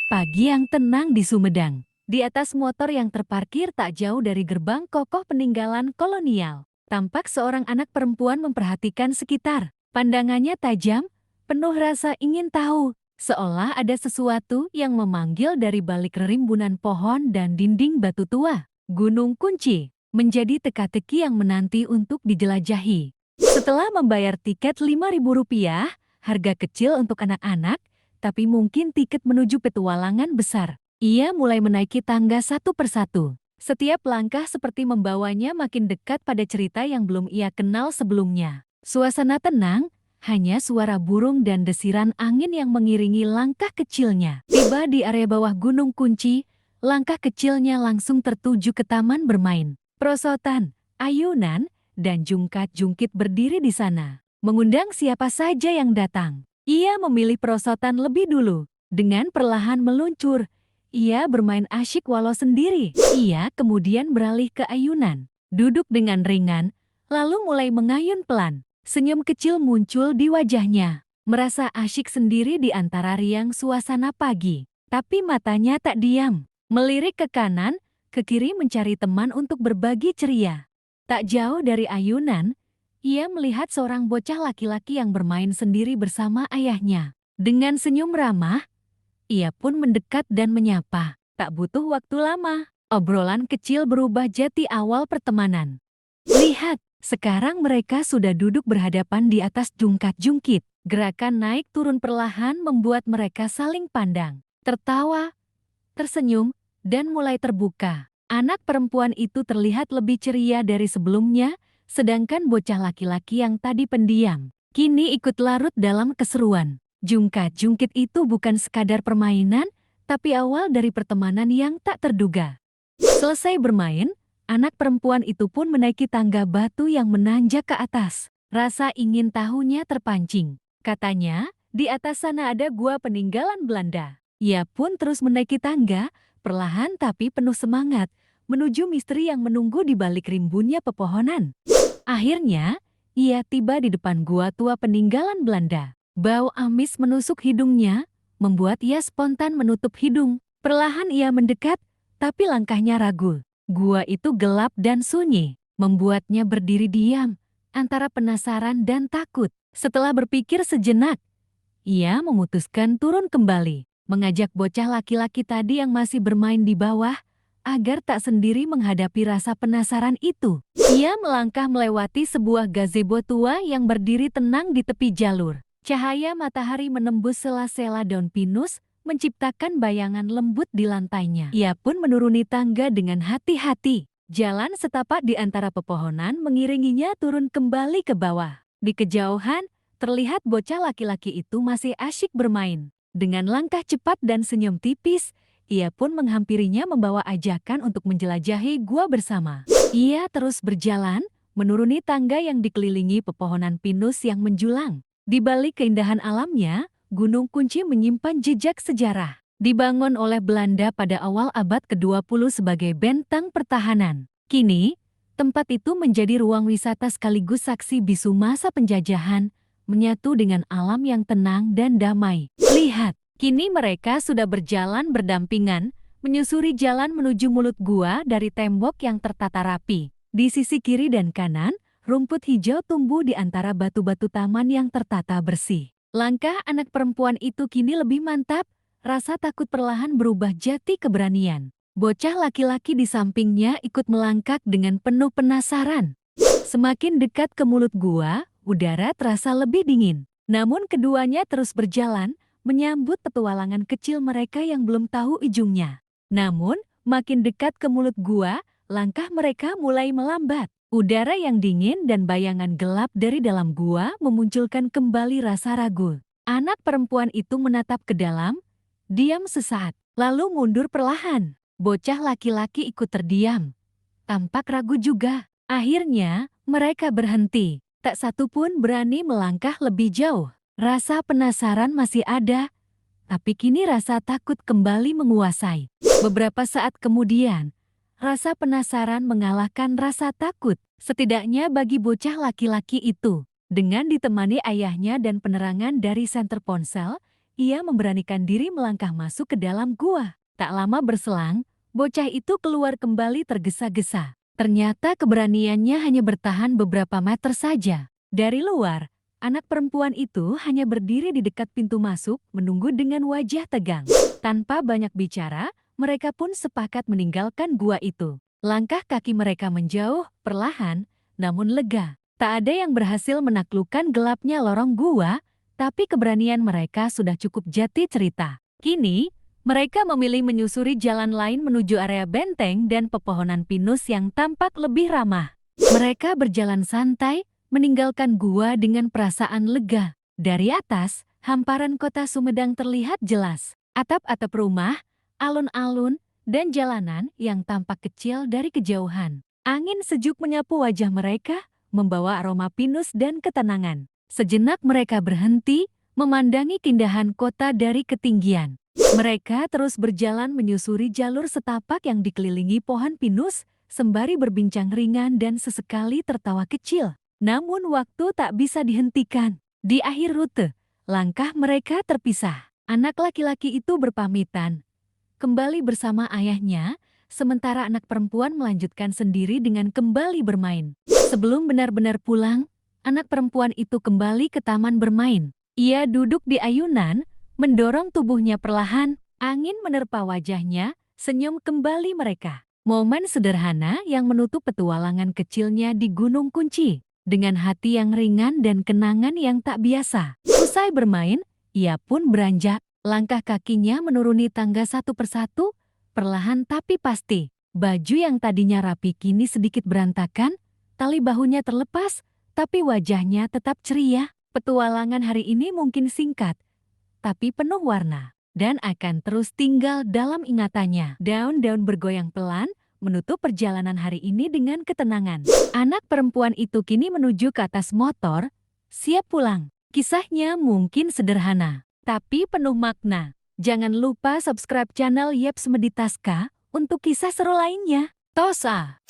Pagi yang tenang di Sumedang. Di atas motor yang terparkir tak jauh dari gerbang kokoh peninggalan kolonial, tampak seorang anak perempuan memperhatikan sekitar. Pandangannya tajam, penuh rasa ingin tahu, seolah ada sesuatu yang memanggil dari balik rimbunan pohon dan dinding batu tua. Gunung Kunci menjadi teka-teki yang menanti untuk dijelajahi. Setelah membayar tiket Rp5.000, harga kecil untuk anak-anak, tapi mungkin tiket menuju petualangan besar. Ia mulai menaiki tangga satu persatu. Setiap langkah seperti membawanya makin dekat pada cerita yang belum ia kenal sebelumnya. Suasana tenang, hanya suara burung dan desiran angin yang mengiringi langkah kecilnya. Tiba di area bawah Gunung Kunci, langkah kecilnya langsung tertuju ke taman bermain. Perosotan, ayunan, dan jungkat-jungkit berdiri di sana, mengundang siapa saja yang datang. Ia memilih perosotan lebih dulu. Dengan perlahan meluncur, ia bermain asyik walau sendiri. Ia kemudian beralih ke ayunan, duduk dengan ringan, lalu mulai mengayun pelan. Senyum kecil muncul di wajahnya, merasa asyik sendiri di antara riang suasana pagi. Tapi matanya tak diam, melirik ke kanan, ke kiri mencari teman untuk berbagi ceria. Tak jauh dari ayunan, ia melihat seorang bocah laki-laki yang bermain sendiri bersama ayahnya. Dengan senyum ramah, ia pun mendekat dan menyapa. Tak butuh waktu lama, obrolan kecil berubah jadi awal pertemanan. Lihat, sekarang mereka sudah duduk berhadapan di atas jungkat-jungkit. Gerakan naik turun perlahan membuat mereka saling pandang, tertawa, tersenyum, dan mulai terbuka. Anak perempuan itu terlihat lebih ceria dari sebelumnya, sedangkan bocah laki-laki yang tadi pendiam, kini ikut larut dalam keseruan. Jungkat-jungkit itu bukan sekadar permainan, tapi awal dari pertemanan yang tak terduga. Selesai bermain, anak perempuan itu pun menaiki tangga batu yang menanjak ke atas. Rasa ingin tahunya terpancing. Katanya, di atas sana ada gua peninggalan Belanda. Ia pun terus menaiki tangga, perlahan tapi penuh semangat, menuju misteri yang menunggu di balik rimbunnya pepohonan. Akhirnya, ia tiba di depan gua tua peninggalan Belanda. Bau amis menusuk hidungnya, membuat ia spontan menutup hidung. Perlahan ia mendekat, tapi langkahnya ragu. Gua itu gelap dan sunyi, membuatnya berdiri diam, antara penasaran dan takut. Setelah berpikir sejenak, ia memutuskan turun kembali, mengajak bocah laki-laki tadi yang masih bermain di bawah, agar tak sendiri menghadapi rasa penasaran itu. Ia melangkah melewati sebuah gazebo tua yang berdiri tenang di tepi jalur. Cahaya matahari menembus sela-sela daun pinus, menciptakan bayangan lembut di lantainya. Ia pun menuruni tangga dengan hati-hati. Jalan setapak di antara pepohonan mengiringinya turun kembali ke bawah. Di kejauhan, terlihat bocah laki-laki itu masih asyik bermain. Dengan langkah cepat dan senyum tipis, ia pun menghampirinya membawa ajakan untuk menjelajahi gua bersama. Ia terus berjalan, menuruni tangga yang dikelilingi pepohonan pinus yang menjulang. Di balik keindahan alamnya, Gunung Kunci menyimpan jejak sejarah. Dibangun oleh Belanda pada awal abad ke-20 sebagai bentang pertahanan. Kini, tempat itu menjadi ruang wisata sekaligus saksi bisu masa penjajahan, menyatu dengan alam yang tenang dan damai. Lihat, kini mereka sudah berjalan berdampingan, menyusuri jalan menuju mulut gua dari tembok yang tertata rapi. Di sisi kiri dan kanan, rumput hijau tumbuh di antara batu-batu taman yang tertata bersih. Langkah anak perempuan itu kini lebih mantap, rasa takut perlahan berubah jadi keberanian. Bocah laki-laki di sampingnya ikut melangkah dengan penuh penasaran. Semakin dekat ke mulut gua, udara terasa lebih dingin. Namun keduanya terus berjalan, menyambut petualangan kecil mereka yang belum tahu ujungnya. Namun, makin dekat ke mulut gua, langkah mereka mulai melambat. Udara yang dingin dan bayangan gelap dari dalam gua memunculkan kembali rasa ragu. Anak perempuan itu menatap ke dalam, diam sesaat, lalu mundur perlahan. Bocah laki-laki ikut terdiam. Tampak ragu juga. Akhirnya, mereka berhenti. Tak satu pun berani melangkah lebih jauh. Rasa penasaran masih ada, tapi kini rasa takut kembali menguasai. Beberapa saat kemudian, rasa penasaran mengalahkan rasa takut, setidaknya bagi bocah laki-laki itu. Dengan ditemani ayahnya dan penerangan dari senter ponsel, ia memberanikan diri melangkah masuk ke dalam gua. Tak lama berselang, bocah itu keluar kembali tergesa-gesa. Ternyata keberaniannya hanya bertahan beberapa meter saja. Dari luar, anak perempuan itu hanya berdiri di dekat pintu masuk, menunggu dengan wajah tegang. Tanpa banyak bicara, mereka pun sepakat meninggalkan gua itu. Langkah kaki mereka menjauh, perlahan, namun lega. Tak ada yang berhasil menaklukkan gelapnya lorong gua, tapi keberanian mereka sudah cukup jati cerita. Kini, mereka memilih menyusuri jalan lain menuju area benteng dan pepohonan pinus yang tampak lebih ramah. Mereka berjalan santai, meninggalkan gua dengan perasaan lega. Dari atas, hamparan kota Sumedang terlihat jelas. Atap-atap rumah, alun-alun, dan jalanan yang tampak kecil dari kejauhan. Angin sejuk menyapu wajah mereka, membawa aroma pinus dan ketenangan. Sejenak mereka berhenti, memandangi keindahan kota dari ketinggian. Mereka terus berjalan menyusuri jalur setapak yang dikelilingi pohon pinus, sembari berbincang ringan dan sesekali tertawa kecil. Namun waktu tak bisa dihentikan. Di akhir rute, langkah mereka terpisah. Anak laki-laki itu berpamitan, kembali bersama ayahnya, sementara anak perempuan melanjutkan sendiri dengan kembali bermain. Sebelum benar-benar pulang, anak perempuan itu kembali ke taman bermain. Ia duduk di ayunan, mendorong tubuhnya perlahan, angin menerpa wajahnya, senyum kembali mereka. Momen sederhana yang menutup petualangan kecilnya di Gunung Kunci, dengan hati yang ringan dan kenangan yang tak biasa. Usai bermain, ia pun beranjak, langkah kakinya menuruni tangga satu persatu, perlahan tapi pasti. Baju yang tadinya rapi kini sedikit berantakan, tali bahunya terlepas, tapi wajahnya tetap ceria. Petualangan hari ini mungkin singkat, tapi penuh warna, dan akan terus tinggal dalam ingatannya. Daun-daun bergoyang pelan, menutup perjalanan hari ini dengan ketenangan. Anak perempuan itu kini menuju ke atas motor, siap pulang. Kisahnya mungkin sederhana, tapi penuh makna. Jangan lupa subscribe channel Yeps Meditaska untuk kisah seru lainnya. Tosa!